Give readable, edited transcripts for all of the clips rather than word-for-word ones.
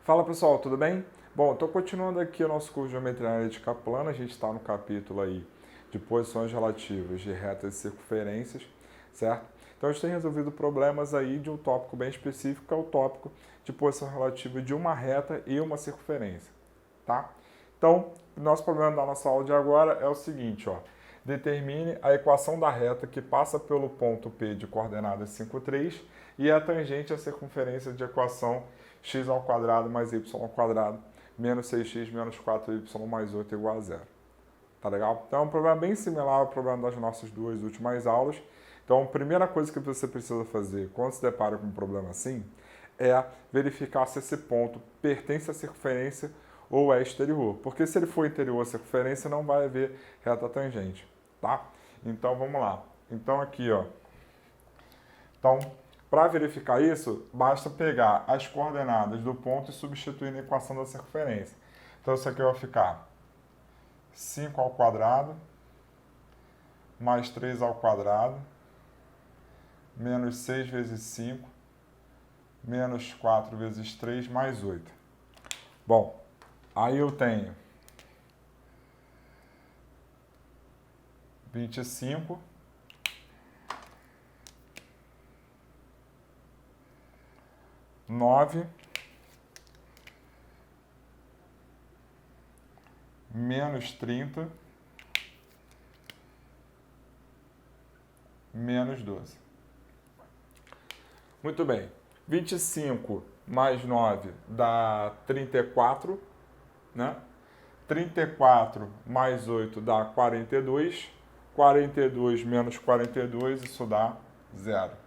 Fala pessoal, tudo bem? Bom, estou continuando aqui o nosso curso de Geometria Analítica Plana. A gente está no capítulo aí de posições relativas de retas e circunferências, certo? Então a gente tem resolvido problemas aí de um tópico bem específico, que é o tópico de posição relativa de uma reta e uma circunferência, tá? Então, o nosso problema da nossa aula de agora é o seguinte, ó. Determine a equação da reta que passa pelo ponto P de coordenadas 5, 3 e é tangente à circunferência de equação x ao quadrado mais y ao quadrado menos 6x menos 4y mais 8 igual a zero. Tá legal? Então é um problema bem similar ao problema das nossas duas últimas aulas. Então a primeira coisa que você precisa fazer quando se depara com um problema assim é verificar se esse ponto pertence à circunferência ou é exterior. Porque se ele for interior à circunferência não vai haver reta tangente, tá? Então vamos lá. Então aqui, ó. Então, para verificar isso, basta pegar as coordenadas do ponto e substituir na equação da circunferência. Então, isso aqui vai ficar 5 ao quadrado mais 3 ao quadrado menos 6 vezes 5 menos 4 vezes 3 mais 8. Bom, aí eu tenho 25 9 menos 30 menos 12. Muito bem. 25 mais 9 dá 34, né? 34 mais 8 dá 42. 42 menos 42, isso dá 0.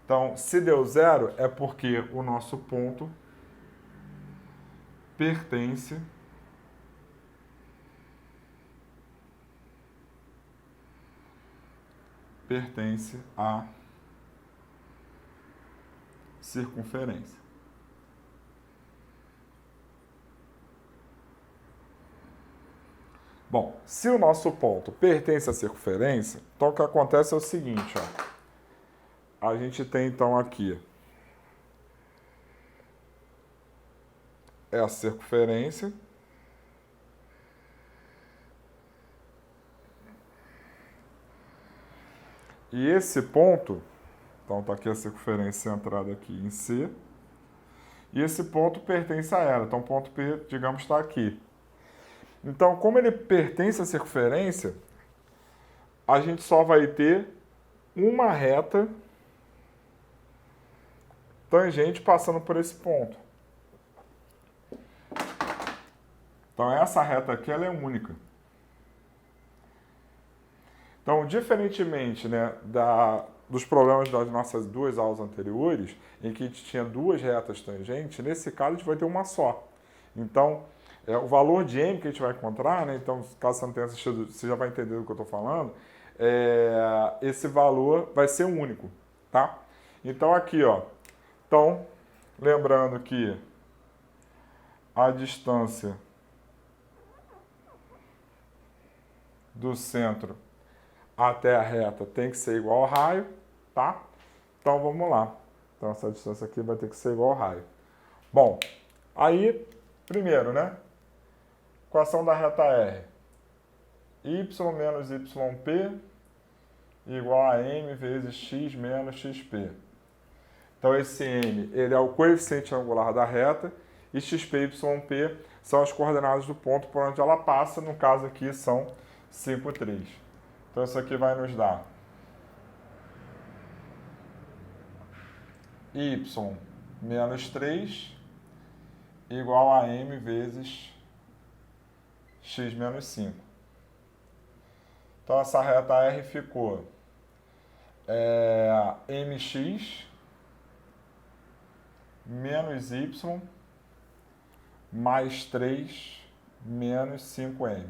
Então, se deu 0, é porque o nosso ponto pertence à circunferência. Bom, se o nosso ponto pertence à circunferência, então o que acontece é o seguinte, ó. A gente tem então aqui a circunferência. E esse ponto, então está aqui a circunferência centrada aqui em C, e esse ponto pertence a ela. Então o ponto P, digamos, está aqui. Então, como ele pertence à circunferência, a gente só vai ter uma reta tangente passando por esse ponto. Então essa reta aqui ela é única. Então, diferentemente, né, dos problemas das nossas duas aulas anteriores, em que a gente tinha duas retas tangentes, nesse caso a gente vai ter uma só. Então, o valor de m que a gente vai encontrar, né, então, caso você não tenha assistido, você já vai entender do que eu estou falando, esse valor vai ser único, tá? Então, aqui, ó, então, lembrando que a distância do centro até a reta tem que ser igual ao raio, tá? Então vamos lá. Então essa distância aqui vai ter que ser igual ao raio. Bom, aí, primeiro, né? Equação da reta R. Y menos YP igual a M vezes X menos XP. Então esse M, ele é o coeficiente angular da reta e XP e YP são as coordenadas do ponto por onde ela passa, no caso aqui são 5, 3. Então, isso aqui vai nos dar y menos 3 igual a m vezes x menos 5. Então, essa reta R ficou mx menos y mais 3 menos 5m.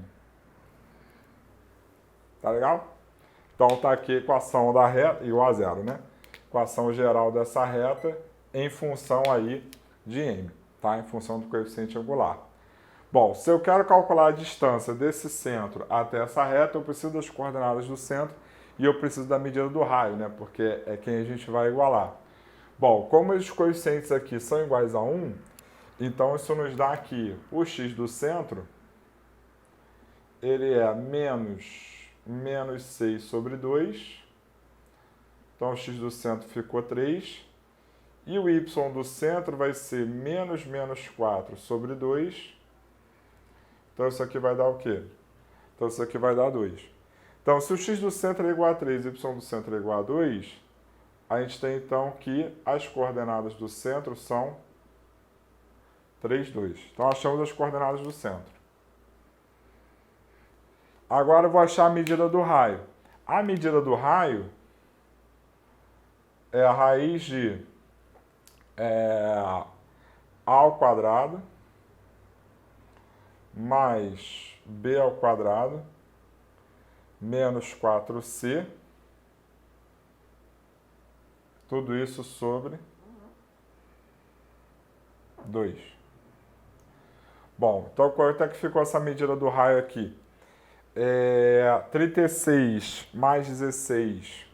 Tá legal? Então tá aqui a equação da reta, igual a zero, né? Equação geral dessa reta em função aí de m, tá? Em função do coeficiente angular. Bom, se eu quero calcular a distância desse centro até essa reta, eu preciso das coordenadas do centro e eu preciso da medida do raio, né? Porque é quem a gente vai igualar. Bom, como os coeficientes aqui são iguais a 1, então isso nos dá aqui o x do centro, ele é menos 6 sobre 2. Então, o x do centro ficou 3. E o y do centro vai ser menos 4 sobre 2. Então, isso aqui vai dar o quê? Então, isso aqui vai dar 2. Então, se o x do centro é igual a 3 e o y do centro é igual a 2, a gente tem, então, que as coordenadas do centro são 3, 2. Então, achamos as coordenadas do centro. Agora, eu vou achar a medida do raio. A medida do raio é a raiz de a ao quadrado mais b ao quadrado menos 4c, tudo isso sobre 2. Bom, então quanto é que ficou essa medida do raio aqui? 36 mais 16,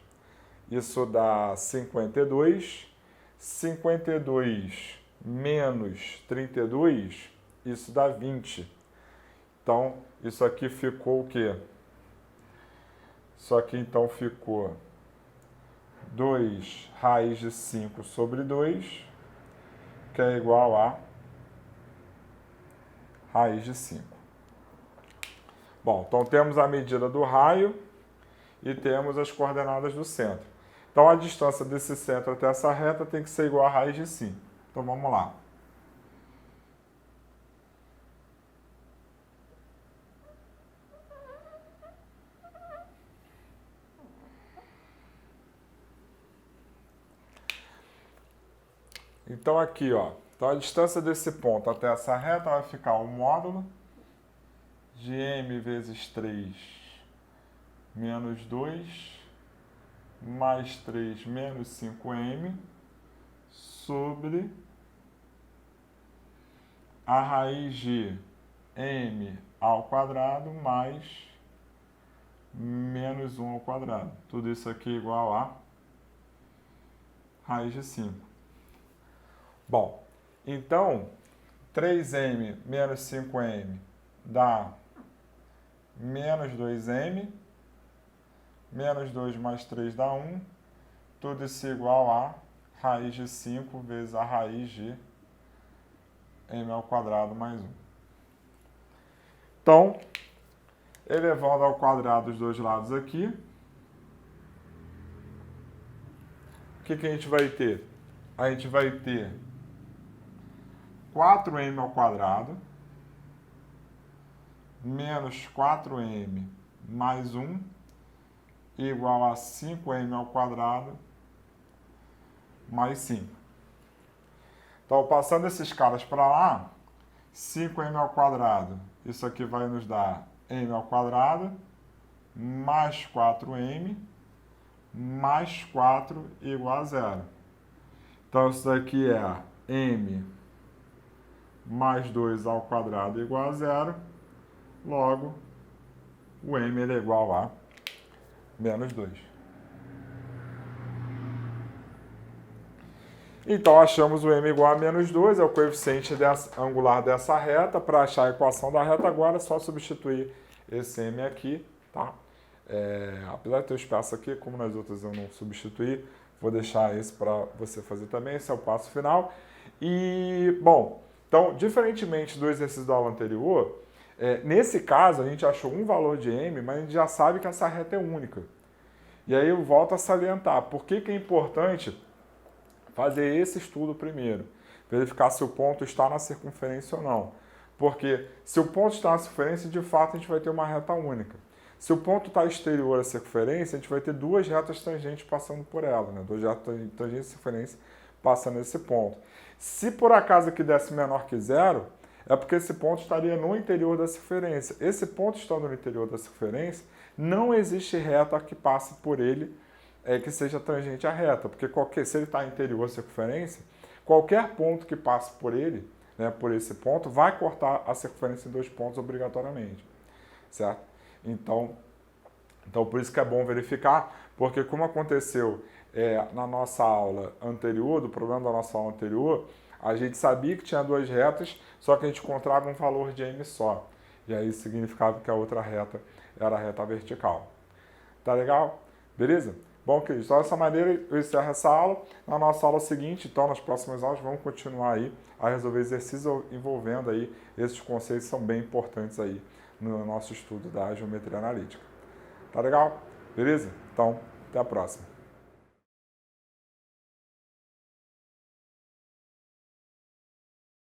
isso dá 52. 52 menos 32, isso dá 20. Então, isso aqui ficou o quê? Isso aqui, então, ficou 2 raiz de 5 sobre 2, que é igual a raiz de 5. Bom, então temos a medida do raio e temos as coordenadas do centro. Então, a distância desse centro até essa reta tem que ser igual a raiz de 5. Então, vamos lá. Então, aqui, ó. Então, a distância desse ponto até essa reta vai ficar o módulo de m vezes 3 menos 2 mais 3 menos 5m sobre a raiz de m ao quadrado mais menos 1 ao quadrado. Tudo isso aqui é igual a raiz de 5. Bom, então, 3m menos 5m dá menos 2m. Menos 2 mais 3 dá 1. Tudo isso igual a raiz de 5 vezes a raiz de m ao quadrado mais 1. Então, elevando ao quadrado os dois lados aqui, o que a gente vai ter? A gente vai ter 4m ao quadrado menos 4m mais 1 igual a 5m ao quadrado mais 5. Então, passando esses caras para lá, 5m ao quadrado, isso aqui vai nos dar m ao quadrado, mais 4m, mais 4 igual a 0. Então, isso daqui é m mais 2 ao quadrado igual a 0. Logo, o m ele é igual a menos 2. Então, achamos o m igual a menos 2, é o coeficiente angular dessa reta. Para achar a equação da reta agora, é só substituir esse m aqui, tá? Apesar de ter o espaço aqui, como nas outras eu não substituí, vou deixar esse para você fazer também. Esse é o passo final. E, bom, então, diferentemente do exercício da aula anterior, nesse caso a gente achou um valor de m, mas a gente já sabe que essa reta é única. E aí eu volto a salientar, por que é importante fazer esse estudo primeiro? Verificar se o ponto está na circunferência ou não. Porque se o ponto está na circunferência, de fato a gente vai ter uma reta única. Se o ponto está exterior à circunferência, a gente vai ter duas retas tangentes passando por ela, né? Duas retas tangentes e circunferência passando nesse ponto. Se por acaso aqui desse menor que 0, é porque esse ponto estaria no interior da circunferência. Esse ponto estando no interior da circunferência, não existe reta que passe por ele que seja tangente à reta, porque se ele está interior à circunferência, qualquer ponto que passe por ele, né, por esse ponto, vai cortar a circunferência em dois pontos obrigatoriamente, certo? Então, por isso que é bom verificar, porque como aconteceu na nossa aula anterior, do problema da nossa aula anterior, a gente sabia que tinha duas retas, só que a gente encontrava um valor de m só. E aí significava que a outra reta era a reta vertical. Tá legal? Beleza? Bom, queridos, então dessa maneira eu encerro essa aula. Na nossa aula seguinte, então, nas próximas aulas, vamos continuar aí a resolver exercícios envolvendo aí esses conceitos que são bem importantes aí no nosso estudo da geometria analítica. Tá legal? Beleza? Então, até a próxima.